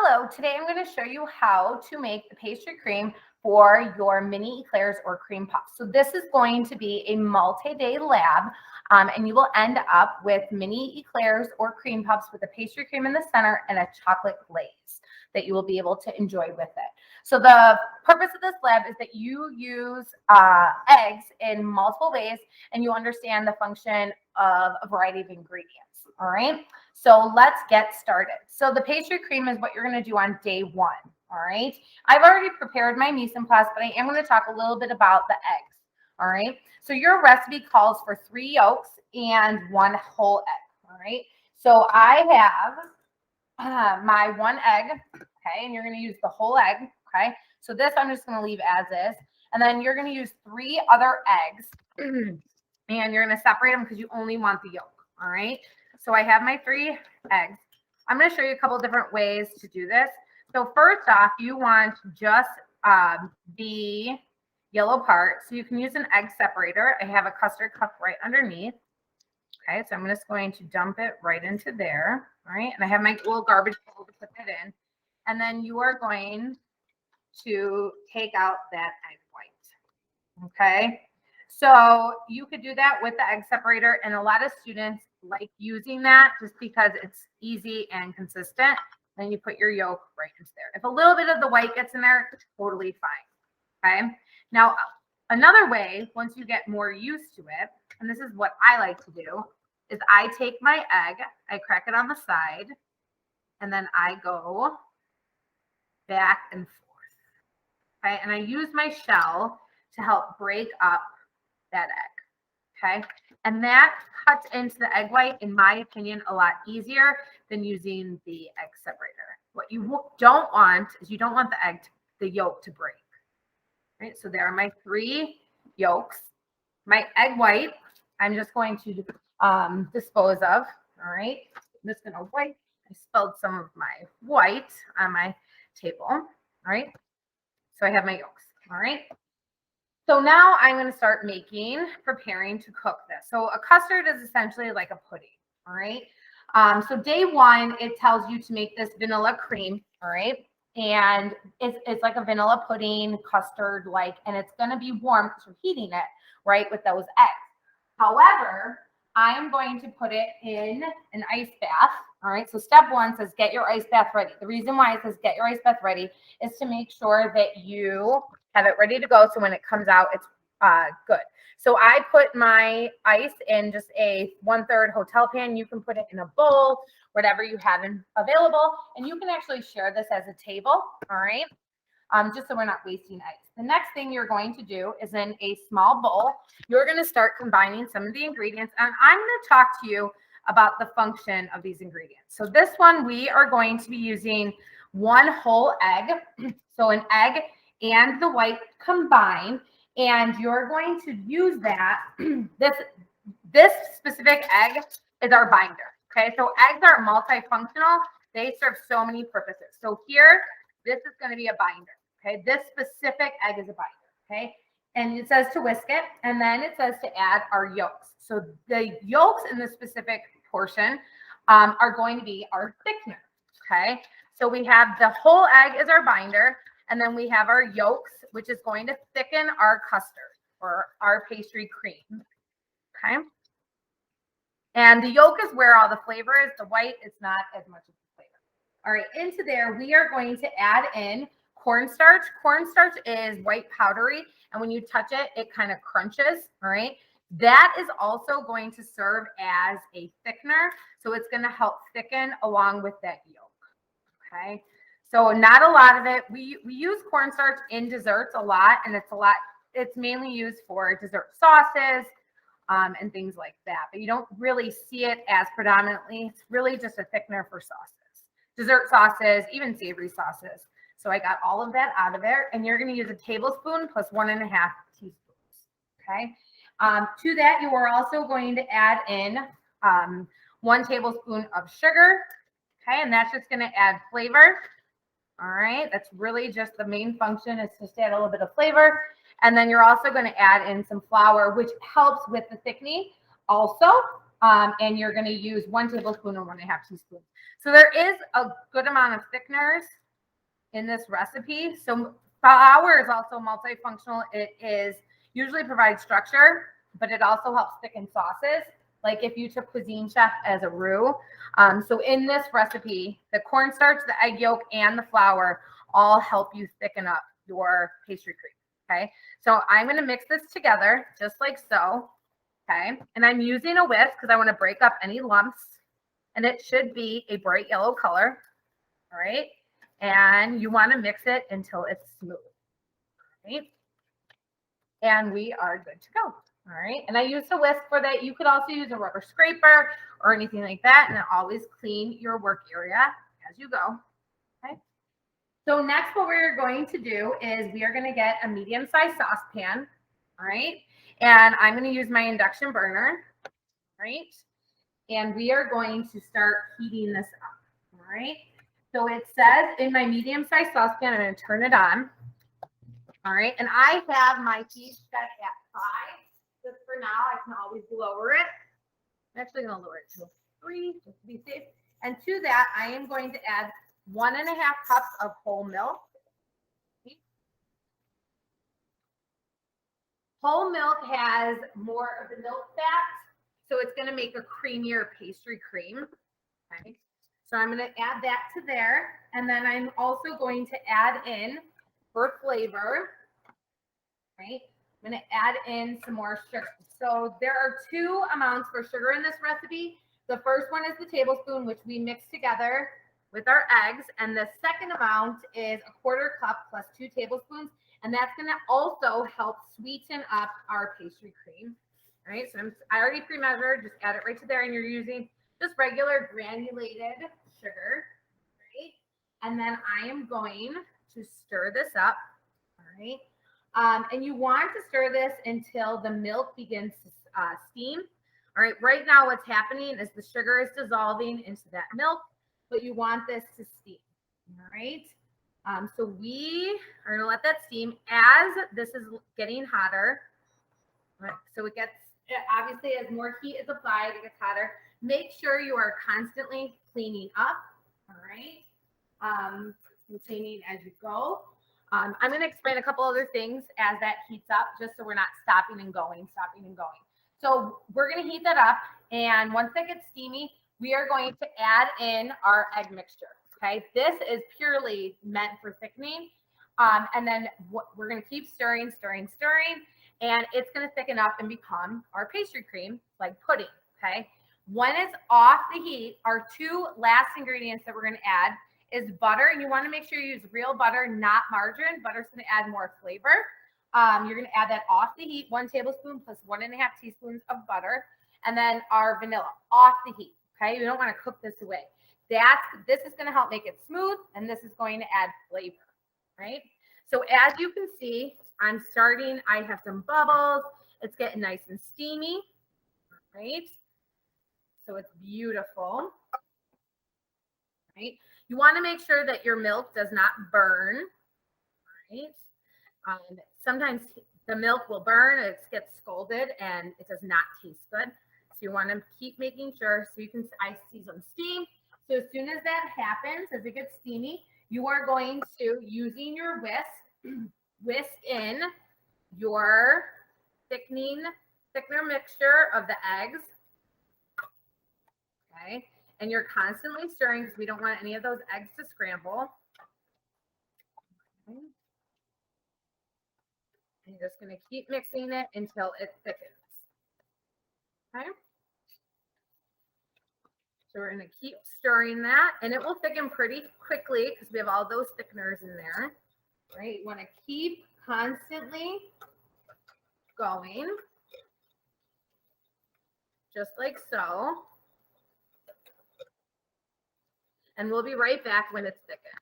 Hello, today I'm going to show you how to make the pastry cream for your mini eclairs or cream puffs. So this is going to be a multi-day lab, and you will end up with mini eclairs or cream puffs with a pastry cream in the center and a chocolate glaze that you will be able to enjoy with it. So the purpose of this lab is that you use eggs in multiple ways and you understand the function of a variety of ingredients. All right, so let's get started. So the pastry cream is what you're going to do on day one. All right, I've already prepared my mise en place, but I am going to talk a little bit about the eggs. All right, so your recipe calls for 3 yolks and 1 whole egg. All right, so I have my 1 egg. Okay, and you're going to use the whole egg. Okay, so this I'm just going to leave as is, and then you're going to use 3 other eggs, and you're going to separate them because you only want the yolk. All right. So I have my 3 eggs. I'm going to show you a couple different ways to do this. So first off, you want just the yellow part. So you can use an egg separator. I have a custard cup right underneath. Okay, so I'm just going to dump it right into there. All right, and I have my little garbage bowl to put that in. And then you are going to take out that egg white. Okay, so you could do that with the egg separator, and a lot of students like using that just because it's easy and consistent. Then you put your yolk right into there. If a little bit of the white gets in there, it's totally fine. Okay. Now, another way, once you get more used to it, and this is what I like to do, is I take my egg, I crack it on the side, and then I go back and forth. Okay. And I use my shell to help break up that egg. Okay. And that cuts into the egg white, in my opinion, a lot easier than using the egg separator. What you don't want is you don't want the yolk to break. Right? So there are my 3 yolks. My egg white, I'm just going to dispose of. All right. I'm just going to wipe. I spilled some of my white on my table. All right. So I have my yolks. All right. So now I'm going to start preparing to cook this. So a custard is essentially like a pudding, all right? So day 1, it tells you to make this vanilla cream, all right? And it's like a vanilla pudding, custard-like, and it's going to be warm because we're heating it, right, with those eggs. However, I am going to put it in an ice bath, all right? So step 1 says get your ice bath ready. The reason why it says get your ice bath ready is to make sure that you have it ready to go, so when it comes out, it's good. So I put my ice in just a 1/3 hotel pan. You can put it in a bowl, whatever you have available, and you can actually share this as a table, all right? Just so we're not wasting ice. The next thing you're going to do is in a small bowl, you're going to start combining some of the ingredients, and I'm going to talk to you about the function of these ingredients. So this one, we are going to be using 1 whole egg, so an egg and the white combined, and you're going to use that. This specific egg is our binder. Okay, so eggs are multifunctional. They serve so many purposes. So here, this is going to be a binder. Okay, this specific egg is a binder. Okay, and it says to whisk it, and then it says to add our yolks. So the yolks in this specific portion are going to be our thickener. Okay, so we have the whole egg is our binder. And then we have our yolks, which is going to thicken our custard or our pastry cream. Okay. And the yolk is where all the flavor is. The white is not as much of the flavor. All right. Into there, we are going to add in cornstarch. Cornstarch is white powdery. And when you touch it, it kind of crunches. All right. That is also going to serve as a thickener. So it's going to help thicken along with that yolk. Okay. So not a lot of it. We use cornstarch in desserts a lot, and it's mainly used for dessert sauces and things like that. But you don't really see it as predominantly. It's really just a thickener for sauces, dessert sauces, even savory sauces. So I got all of that out of there, and you're going to use a tablespoon plus 1.5 teaspoons. Okay. To that, you are also going to add in 1 tablespoon of sugar. Okay, and that's just going to add flavor. All right, that's really just the main function, is just add a little bit of flavor. And then you're also going to add in some flour, which helps with the thickening also. And you're going to use 1 tablespoon or 1.5 teaspoons. So there is a good amount of thickeners in this recipe. So flour is also multifunctional. It is usually provides structure, but it also helps thicken sauces. Like if you took Cuisine Chef as a roux. So in this recipe, the cornstarch, the egg yolk, and the flour all help you thicken up your pastry cream. Okay. So I'm going to mix this together just like so. Okay. And I'm using a whisk because I want to break up any lumps. And it should be a bright yellow color. All right. And you want to mix it until it's smooth. All right. And we are good to go. All right. And I use a whisk for that. You could also use a rubber scraper or anything like that. And always clean your work area as you go. Okay. So next, what we're going to do is we are going to get a medium-sized saucepan. All right. And I'm going to use my induction burner. All right. And we are going to start heating this up. All right. So it says in my medium-sized saucepan, I'm going to turn it on. All right. And I have my heat set at 5. Just for now, I can always lower it. I'm actually going to lower it to 3 just to be safe. And to that, I am going to add 1.5 cups of whole milk. Whole milk has more of the milk fat, so it's going to make a creamier pastry cream. Okay. So I'm going to add that to there. And then I'm also going to add in, for flavor, right? I'm going to add in some more sugar. So there are 2 amounts for sugar in this recipe. The first one is the tablespoon, which we mix together with our eggs. And the second amount is a 1/4 cup plus 2 tablespoons. And that's going to also help sweeten up our pastry cream. All right, so I already pre-measured. Just add it right to there. And you're using just regular granulated sugar. Right? And then I am going to stir this up. All right. And you want to stir this until the milk begins to steam. All right, right now what's happening is the sugar is dissolving into that milk, but you want this to steam. All right. So we are going to let that steam as this is getting hotter. All right, so it obviously as more heat is applied, it gets hotter. Make sure you are constantly cleaning up. All right. Cleaning as you go. I'm going to explain a couple other things as that heats up, just so we're not stopping and going. So we're going to heat that up. And once that gets steamy, we are going to add in our egg mixture. Okay. This is purely meant for thickening. And then we're going to keep stirring. And it's going to thicken up and become our pastry cream, like pudding. Okay. When it's off the heat, our 2 last ingredients that we're going to add is butter. And you want to make sure you use real butter, not margarine. Butter's going to add more flavor. You're going to add that off the heat, 1 tablespoon plus 1.5 teaspoons of butter. And then our vanilla off the heat. Okay. You don't want to cook this away. This is going to help make it smooth. And this is going to add flavor. Right. So as you can see, I have some bubbles. It's getting nice and steamy. Right. So it's beautiful. Right. You want to make sure that your milk does not burn. Right. Sometimes the milk will burn, it gets scalded, and it does not taste good. So you want to keep making sure. So I see some steam. So as soon as that happens, as it gets steamy, you are going to, using your whisk in your thickener mixture of the eggs. Okay. And you're constantly stirring because we don't want any of those eggs to scramble. Okay. And you're just going to keep mixing it until it thickens. Okay. So we're going to keep stirring that, and it will thicken pretty quickly because we have all those thickeners in there. Right? You want to keep constantly going, just like so. And we'll be right back when it's thickened.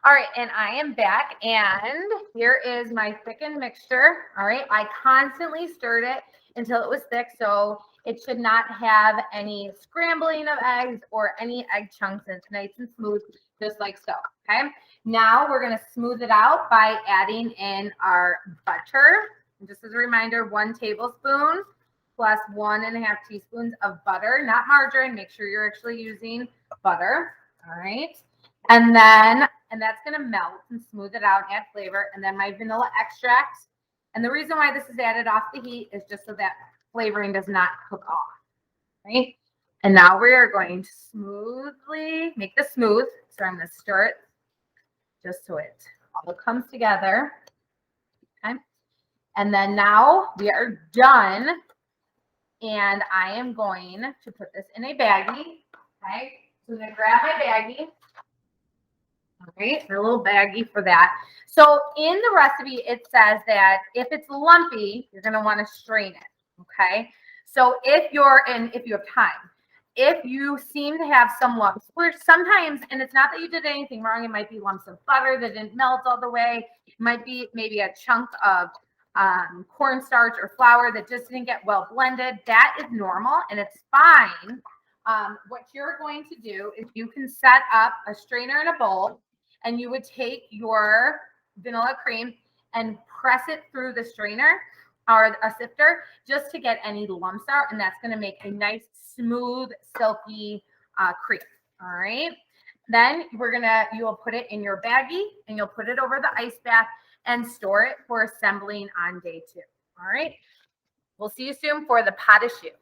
All right, and I am back, and here is my thickened mixture. All right, I constantly stirred it until it was thick. So It should not have any scrambling of eggs or any egg chunks. It's nice and smooth, just like so, okay? Now we're gonna smooth it out by adding in our butter. And just as a reminder, 1 tablespoon plus 1.5 teaspoons of butter, not margarine. Make sure you're actually using butter, all right? And that's gonna melt and smooth it out and add flavor. And then my vanilla extract. And the reason why this is added off the heat is just so that flavoring does not cook off, right? And now we are going to smoothly make this smooth. So I'm going to stir it just so it all comes together. Okay. And then now we are done. And I am going to put this in a baggie. Okay. So I'm going to grab my baggie. All right, a little baggie for that. So in the recipe, it says that if it's lumpy, you're going to want to strain it. Okay. So if you have time, if you seem to have some lumps, where sometimes, and it's not that you did anything wrong, it might be lumps of butter that didn't melt all the way. It might be maybe a chunk of cornstarch or flour that just didn't get well blended. That is normal and it's fine. What you're going to do is you can set up a strainer in a bowl, and you would take your vanilla cream and press it through the strainer or a sifter just to get any lumps out. And that's going to make a nice, smooth, silky cream. All right. Then you'll put it in your baggie and you'll put it over the ice bath and store it for assembling on day 2. All right. We'll see you soon for the pas de choux.